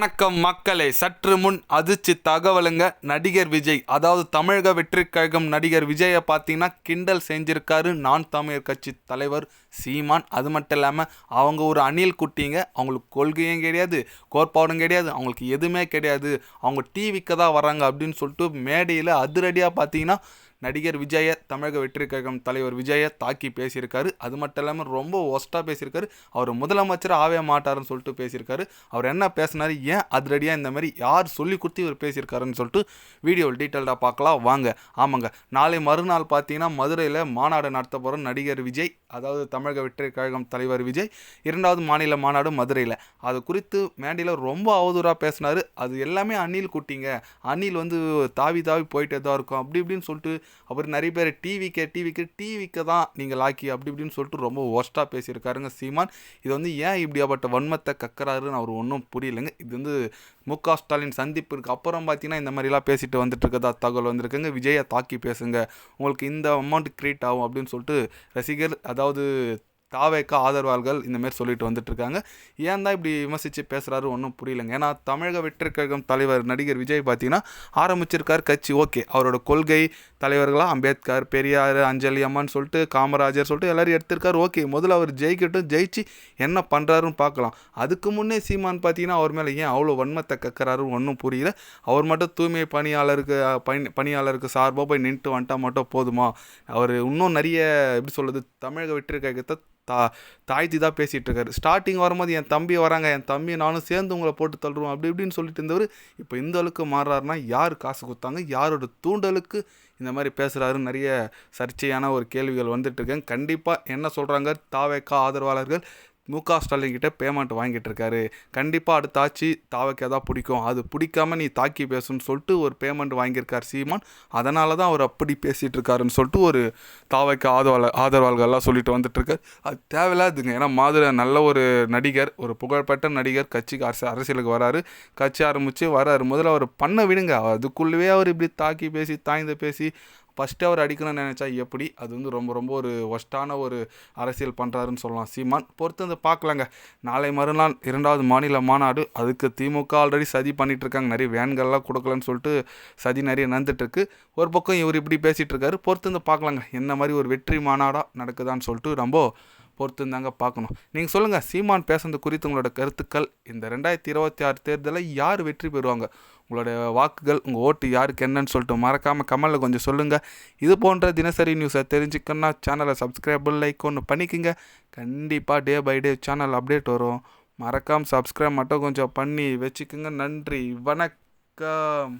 வணக்கம் மக்களே, சற்று முன் அதிர்ச்சி தகவலுங்க. நடிகர் விஜய், அதாவது தமிழக வெற்றிக் கழகம் நடிகர் விஜயை பார்த்தீங்கன்னா கிண்டல் செஞ்சிருக்காரு நான் தமிழர் கட்சி தலைவர் சீமான். அது மட்டும் இல்லாமல் அவங்க ஒரு அணில் குட்டிங்க, அவங்களுக்கு கொள்கையும் கிடையாது, கோட்பாடும் கிடையாது, அவங்களுக்கு எதுவுமே கிடையாது, அவங்க டிவிக்கு தான் வராங்க அப்படின்னு சொல்லிட்டு மேடையில் அதிரடியாக பார்த்தீங்கன்னா நடிகர் விஜயை, தமிழக வெற்றிக் கழகம் தலைவர் விஜயை தாக்கி பேசியிருக்காரு. அது மட்டும் இல்லாமல் ரொம்ப ஒஸ்ட்டாக பேசியிருக்காரு. அவர் முதலமைச்சர் ஆவே மாட்டாருன்னு சொல்லிட்டு பேசியிருக்காரு. அவர் என்ன பேசினார், ஏன் அதிரடியாக இந்த மாதிரி யார் சொல்லி கொடுத்து இவர் பேசியிருக்காருன்னு சொல்லிட்டு வீடியோவில் டீட்டெயில்டாக பார்க்கலாம் வாங்க. ஆமாங்க, நாளை மறுநாள் பார்த்தீங்கன்னா மதுரையில் மாநாடு நடத்த போகிற நடிகர் விஜய், அதாவது தமிழக வெற்றிக் கழகம் தலைவர் விஜய் 2வது மாநில மாநாடு மதுரையில். அது குறித்து மேடையில் ரொம்ப அவதூறாக பேசினார். அது எல்லாமே அணில் குட்டிங்க, அணில் தாவி தாவி போயிட்டே தான் இருக்கும் அப்படி இப்படின்னு சொல்லிட்டு. அப்புறம் நிறைய பேர் டிவிக்கு தான் நீங்கள் லாக்கி அப்படி இப்படின்னு சொல்லிட்டு ரொம்ப ஒஸ்ட்டாக பேசியிருக்காருங்க சீமான். இது ஏன் இப்படியாப்பட்ட வன்மத்தை கக்கறாருன்னு அவர் ஒன்றும் புரியலைங்க. இது மு.க. ஸ்டாலின் சந்திப்பிற்கு அப்புறம் பார்த்தீங்கன்னா இந்த மாதிரிலாம் பேசிட்டு வந்துட்டு இருக்கதா தகவல் வந்திருக்குங்க. விஜயை தாக்கி பேசுங்க, உங்களுக்கு இந்த அமௌண்ட் கிரியேட் ஆகும் அப்படின்னு சொல்லிட்டு ரசிகர், அதாவது தாவேக்கா ஆதரவாளர்கள் இந்தமாரி சொல்லிட்டு வந்துட்டுருக்காங்க. ஏன் தான் இப்படி விமர்சித்து பேசுகிறாரு ஒன்றும் புரியலைங்க. ஏன்னா தமிழக வெற்றிக் கழகம் தலைவர் நடிகர் விஜய் பார்த்தீங்கன்னா ஆரம்பிச்சிருக்கார் கட்சி, ஓகே. அவரோட கொள்கை தலைவர்களாக அம்பேத்கர், பெரியார், அஞ்சலி அம்மான்னு சொல்லிட்டு காமராஜர் சொல்லிட்டு எல்லோரும் எடுத்திருக்காரு, ஓகே. முதல்ல அவர் ஜெயிக்கட்டும், ஜெயிச்சு என்ன பண்ணுறாருன்னு பார்க்கலாம். அதுக்கு முன்னே சீமான் பார்த்தீங்கன்னா அவர் மேலே ஏன் அவ்வளோ வன்மத்தை கக்கிறாருன்னு ஒன்றும் புரியல. அவர் மட்டும் தூய்மை பணியாளருக்கு சார்பாக போய் நின்றுட்டு வந்துட்டா மட்டும் போதுமா? அவர் இன்னும் நிறைய எப்படி சொல்கிறது, தமிழக வெற்றிக் கழகத்தை தாழ்த்தி தான் பேசிகிட்டு இருக்காரு. ஸ்டார்டிங் வரும்போது என் தம்பி வராங்க, என் தம்பி நானும் சேர்ந்து உங்களை போட்டு தள்ளுறோம் அப்படி இப்படின்னு சொல்லிட்டு இருந்தவர் இப்போ இந்த அளவுக்கு மாறுறாருன்னா யார் காசு கொடுத்தாங்க, யாரோட தூண்டலுக்கு இந்த மாதிரி பேசுகிறாருன்னு நிறைய சர்ச்சையான ஒரு கேள்விகள் வந்துட்டுருக்கேன். கண்டிப்பாக என்ன சொல்கிறாங்க, தாவேக்கா ஆதரவாளர்கள் மு.க. ஸ்டாலின் கிட்டே பேமெண்ட் வாங்கிட்டு இருக்காரு, கண்டிப்பாக அடுத்த ஆட்சி தாவேக்கா தான் பிடிக்கும், அது பிடிக்காம நீ தாக்கி பேசுன்னு சொல்லிட்டு ஒரு பேமெண்ட் வாங்கியிருக்கார் சீமான். அதனால தான் அவர் அப்படி பேசிகிட்டு இருக்காருன்னு சொல்லிட்டு ஒரு தாவேக்கா ஆதரவாளர்கள்லாம் சொல்லிட்டு வந்துட்டுருக்காரு. அது தேவையில்லாதுங்க. ஏன்னா மாதிரி நல்ல ஒரு நடிகர், ஒரு புகழ்பெற்ற நடிகர் கட்சிக்கு அரசியலுக்கு வராரு, கட்சி ஆரம்பித்து வராரு, முதல்ல அவர் பண்ண விடுங்க. அதுக்குள்ளவே அவர் இப்படி தாக்கி பேசி தாய்ந்து பேசி ஃபஸ்ட்டு அவர் அடிக்கணும்னு நினச்சா எப்படி? அது ரொம்ப ரொம்ப ஒரு ஒஸ்ட்டான ஒரு அரசியல் பண்ணுறாருன்னு சொல்லலாம் சீமான். பொறுத்து பார்க்கலாங்க. நாளை மறுநாள் 2வது மாநில மாநாடு, அதுக்கு திமுக ஆல்ரெடி சதி பண்ணிகிட்ருக்காங்க, நிறைய வேன்கள்லாம் கொடுக்கலன்னு சொல்லிட்டு சதி நிறைய நடந்துட்டுருக்கு. ஒரு பக்கம் இவர் இப்படி பேசிகிட்டு இருக்காரு. பொறுத்து பார்க்கலாங்க என்ன மாதிரி ஒரு வெற்றி மாநாடாக நடக்குதான்னு சொல்லிட்டு ரொம்ப பொறுத்து பார்க்கணும். நீங்கள் சொல்லுங்கள், சீமான் பேசுறது குறித்து உங்களோட கருத்துக்கள். இந்த 2026 தேர்தலில் யார் வெற்றி பெறுவாங்க? உங்களோட வாக்குகள், உங்கள் ஓட்டு யாருக்கு என்னன்னு சொல்லிட்டு மறக்காமல் கமெண்டில் கொஞ்சம் சொல்லுங்கள். இது போன்ற தினசரி நியூஸை தெரிஞ்சுக்கணுன்னா சேனலை சப்ஸ்கிரைப் லைக் ஒன்று பண்ணிக்கோங்க. கண்டிப்பாக day by day channel update வரும். மறக்காமல் சப்ஸ்கிரைப் மட்டும் கொஞ்சம் பண்ணி வச்சுக்கோங்க. நன்றி, வணக்கம்.